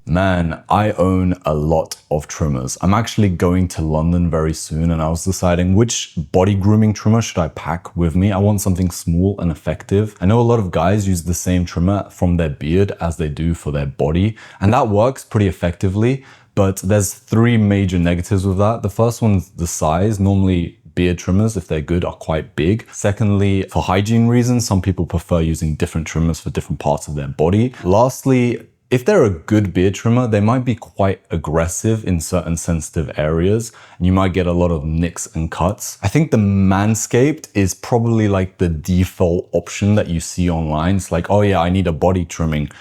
Man, I own a lot of trimmers. I'm actually going to London very soon and I was deciding which body grooming trimmer should I pack with me. I want something small and effective. I know a lot of guys use the same trimmer from their beard as they do for their body, and that works pretty effectively, but there's three major negatives with that. The first one's the size. Normally, beard trimmers, if they're good, are quite big. Secondly, for hygiene reasons, some people prefer using different trimmers for different parts of their body. Lastly, if they're a good beard trimmer, they might be quite aggressive in certain sensitive areas, and you might get a lot of nicks and cuts. I think the Manscaped is probably like the default option that you see online. It's like, oh yeah, I need a body trimming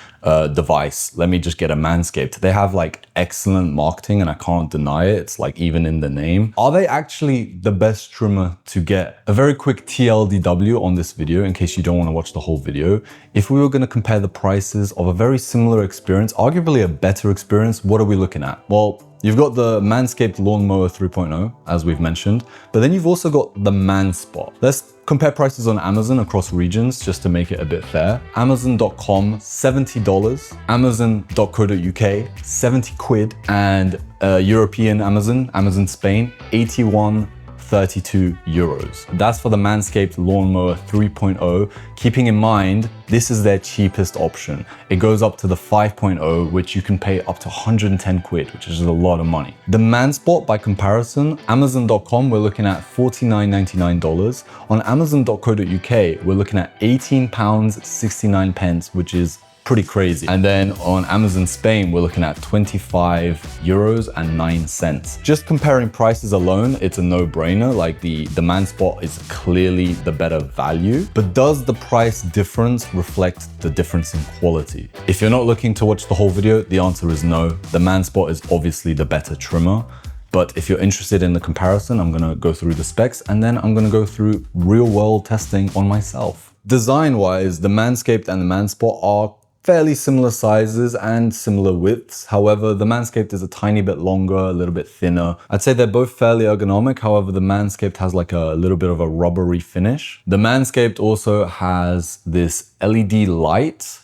device. Let me just get a Manscaped. They have like excellent marketing and I can't deny it. It's like even in the name. Are they actually the best trimmer to get? A very quick TLDW on this video in case you don't want to watch the whole video. If we were going to compare the prices of a very similar experience, arguably a better experience, what are we looking at? Well, you've got the Manscaped Lawnmower 3.0, as we've mentioned, but then you've also got the MANSPOT. Let's compare prices on Amazon across regions just to make it a bit fair. Amazon.com, $70. Amazon.co.uk, 70 quid. And European Amazon Spain, 81.32 euros. That's for the Manscaped Lawnmower 3.0. Keeping in mind, this is their cheapest option. It goes up to the 5.0, which you can pay up to 110 quid, which is a lot of money. The MANSPOT, by comparison, Amazon.com, we're looking at $49.99. On Amazon.co.uk, we're looking at £18.69, which is pretty crazy. And then on Amazon Spain, we're looking at 25 euros and 9 cents. Just comparing prices alone, it's a no-brainer. Like the MANSPOT is clearly the better value, but does the price difference reflect the difference in quality? If you're not looking to watch the whole video, the answer is no. The MANSPOT is obviously the better trimmer. But if you're interested in the comparison, I'm gonna go through the specs and then I'm gonna go through real world testing on myself. Design-wise, the Manscaped and the MANSPOT are fairly similar sizes and similar widths. However, the Manscaped is a tiny bit longer, a little bit thinner. I'd say they're both fairly ergonomic. However, the Manscaped has like a little bit of a rubbery finish. The Manscaped also has this LED light.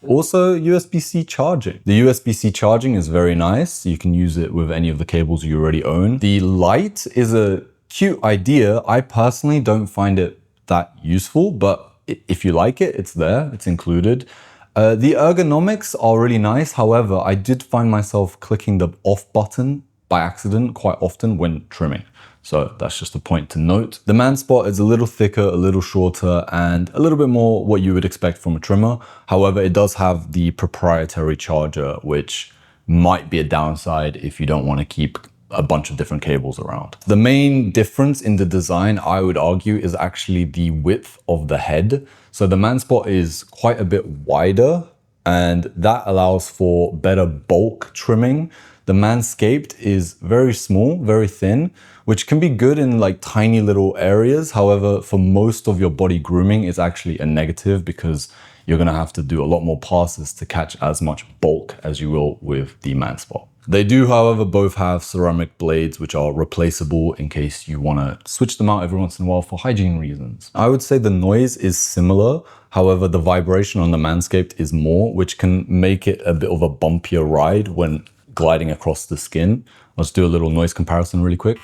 Also, USB-C charging. The USB-C charging is very nice. You can use it with any of the cables you already own. The light is a cute idea. I personally don't find it that useful, but if you like it, it's there, it's included. The ergonomics are really nice. However, I did find myself clicking the off button by accident quite often when trimming. So that's just a point to note. The MANSPOT is a little thicker, a little shorter, and a little bit more what you would expect from a trimmer. However, it does have the proprietary charger, which might be a downside if you don't want to keep a bunch of different cables around. The main difference in the design, I would argue, is actually the width of the head. So the MANSPOT is quite a bit wider, and that allows for better bulk trimming. The Manscaped is very small, very thin, which can be good in like tiny little areas. However, for most of your body grooming, it's actually a negative because you're gonna have to do a lot more passes to catch as much bulk as you will with the MANSPOT. They do, however, both have ceramic blades, which are replaceable in case you want to switch them out every once in a while for hygiene reasons. I would say the noise is similar. However, the vibration on the Manscaped is more, which can make it a bit of a bumpier ride when gliding across the skin. Let's do a little noise comparison really quick.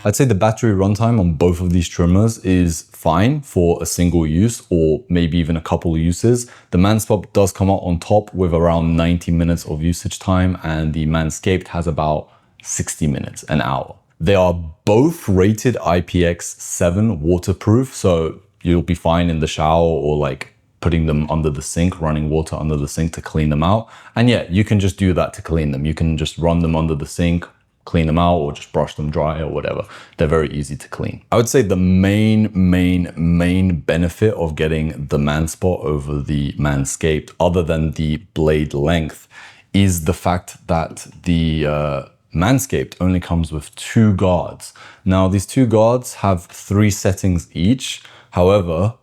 I'd say the battery runtime on both of these trimmers is fine for a single use or maybe even a couple of uses. The MANSPOT does come out on top with around 90 minutes of usage time, and the Manscaped has about 60 minutes, an hour. They are both rated IPX7 waterproof, so you'll be fine in the shower or like putting them under the sink, running water under the sink to clean them out. And yeah, you can just do that to clean them. You can just run them under the sink, clean them out, or just brush them dry or whatever. They're very easy to clean. I would say the main benefit of getting the MANSPOT over the Manscaped, other than the blade length, is the fact that the Manscaped only comes with 2 guards. Now, these 2 guards have 3 settings each. However,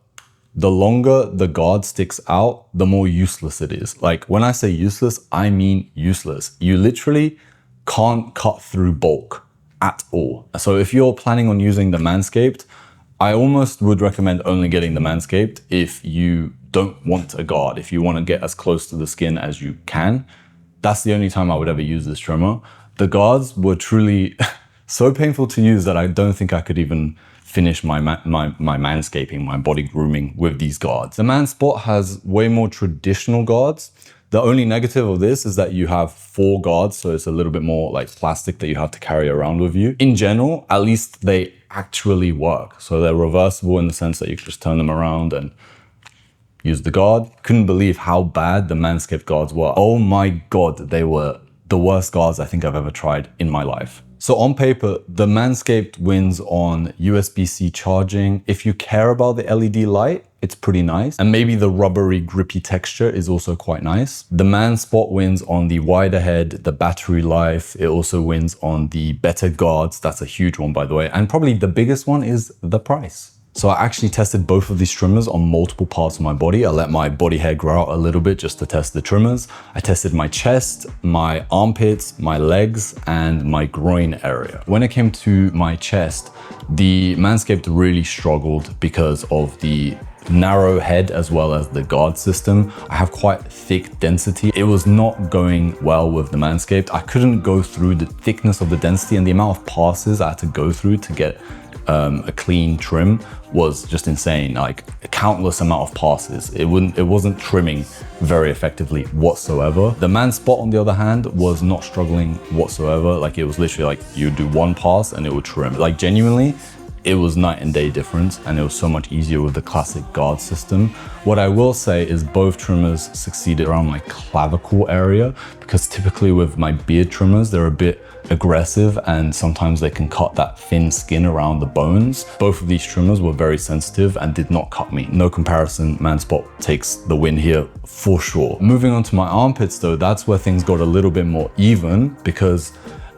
the longer the guard sticks out, the more useless it is. Like when I say useless, I mean useless. You literally can't cut through bulk at all. So if you're planning on using the Manscaped, I almost would recommend only getting the Manscaped if you don't want a guard, if you want to get as close to the skin as you can. That's the only time I would ever use this trimmer. The guards were truly so painful to use that I don't think I could even finish my manscaping, my body grooming with these guards. The MANSPOT has way more traditional guards. The only negative of this is that you have 4 guards, so it's a little bit more like plastic that you have to carry around with you. In general, at least they actually work. So they're reversible in the sense that you can just turn them around and use the guard. Couldn't believe how bad the Manscaped guards were. Oh my God, they were the worst guards I think I've ever tried in my life. So on paper, the Manscaped wins on USB-C charging. If you care about the LED light, it's pretty nice. And maybe the rubbery, grippy texture is also quite nice. The MANSPOT wins on the wider head, the battery life. It also wins on the better guards. That's a huge one, by the way. And probably the biggest one is the price. So I actually tested both of these trimmers on multiple parts of my body. I let my body hair grow out a little bit just to test the trimmers. I tested my chest, my armpits, my legs, and my groin area. When it came to my chest, the Manscaped really struggled because of the narrow head as well as the guard system. I have quite thick density. It was not going well with the Manscaped. I couldn't go through the thickness of the density, and the amount of passes I had to go through to get a clean trim was just insane. Like a countless amount of passes. It wasn't trimming very effectively whatsoever. The MANSPOT, on the other hand, was not struggling whatsoever. Like it was literally like you do one pass and it would trim. Like genuinely, it was night and day difference, and it was so much easier with the classic guard system. What I will say is both trimmers succeeded around my clavicle area, because typically with my beard trimmers, they're a bit aggressive and sometimes they can cut that thin skin around the bones. Both of these trimmers were very sensitive and did not cut me. No comparison, MANSPOT takes the win here for sure. Moving on to my armpits though, that's where things got a little bit more even, because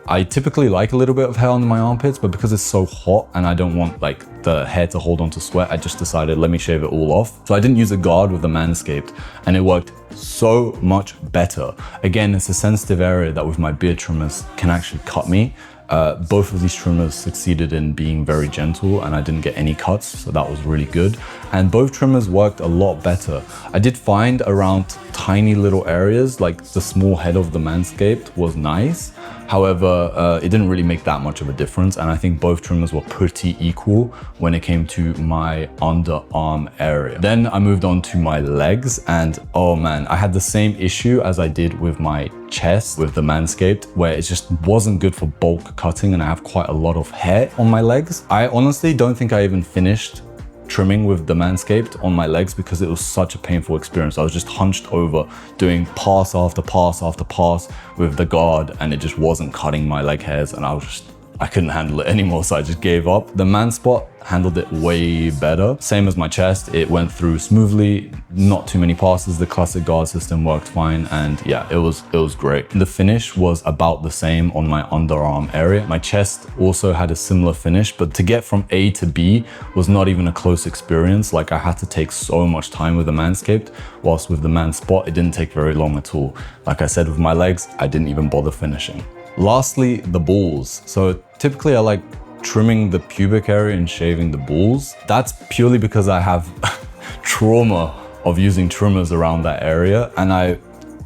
I typically like a little bit of hair on my armpits, but because it's so hot and I don't want like the hair to hold on to sweat, I just decided let me shave it all off. So I didn't use a guard with the Manscaped, and it worked so much better. Again, it's a sensitive area that with my beard trimmers can actually cut me. Both of these trimmers succeeded in being very gentle, and I didn't get any cuts, so that was really good. And both trimmers worked a lot better. I did find around tiny little areas, like the small head of the Manscaped was nice. However, it didn't really make that much of a difference, and I think both trimmers were pretty equal when it came to my underarm area. Then I moved on to my legs, and oh man, I had the same issue as I did with my chest with the Manscaped, where it just wasn't good for bulk cutting, and I have quite a lot of hair on my legs. I honestly don't think I even finished trimming with the Manscaped on my legs because it was such a painful experience. I was just hunched over doing pass after pass after pass with the guard, and it just wasn't cutting my leg hairs, and I couldn't handle it anymore, so I just gave up. The MANSPOT handled it way better. Same as my chest, it went through smoothly, not too many passes. The classic guard system worked fine, and yeah, it was great. The finish was about the same on my underarm area. My chest also had a similar finish, but to get from A to B was not even a close experience. Like I had to take so much time with the Manscaped, whilst with the MANSPOT, it didn't take very long at all. Like I said, with my legs, I didn't even bother finishing. Lastly, the balls. So typically I like trimming the pubic area and shaving the balls. That's purely because I have trauma of using trimmers around that area, and I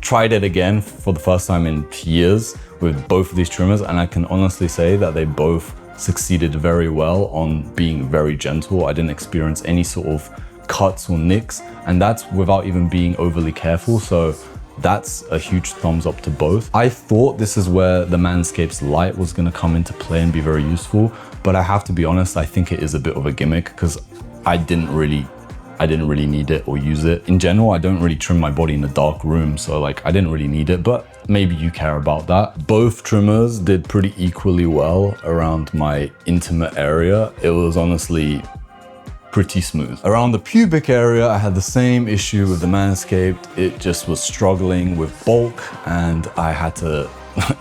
tried it again for the first time in years with both of these trimmers, and I can honestly say that they both succeeded very well on being very gentle. I didn't experience any sort of cuts or nicks, and that's without even being overly careful. So that's a huge thumbs up to both. I thought this is where the Manscaped's light was gonna come into play and be very useful, but I have to be honest, I think it is a bit of a gimmick because I didn't really need it or use it. In general, I don't really trim my body in a dark room, so like I didn't really need it, but maybe you care about that. Both trimmers did pretty equally well around my intimate area. It was honestly pretty smooth. Around the pubic area, I had the same issue with the Manscaped. It just was struggling with bulk, and I had to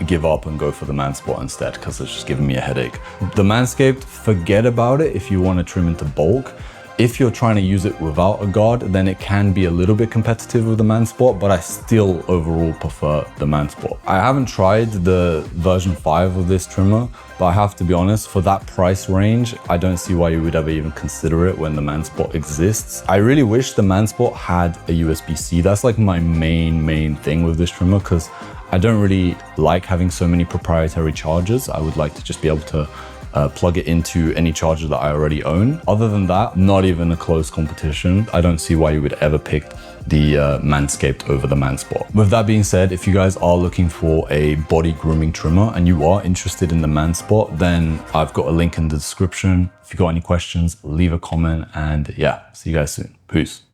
give up and go for the MANSPOT instead because it's just giving me a headache. The Manscaped, forget about it if you want to trim into bulk. If you're trying to use it without a guard, then it can be a little bit competitive with the MANSPOT, but I still overall prefer the MANSPOT. I haven't tried the version 5 of this trimmer, but I have to be honest, for that price range, I don't see why you would ever even consider it when the MANSPOT exists. I really wish the MANSPOT had a USB-C. That's like my main thing with this trimmer, because I don't really like having so many proprietary chargers. I would like to just be able to plug it into any charger that I already own. Other than that, not even a close competition. I don't see why you would ever pick the Manscaped over the MANSPOT. With that being said, if you guys are looking for a body grooming trimmer and you are interested in the MANSPOT, then I've got a link in the description. If you got any questions, leave a comment, and yeah, see you guys soon. Peace.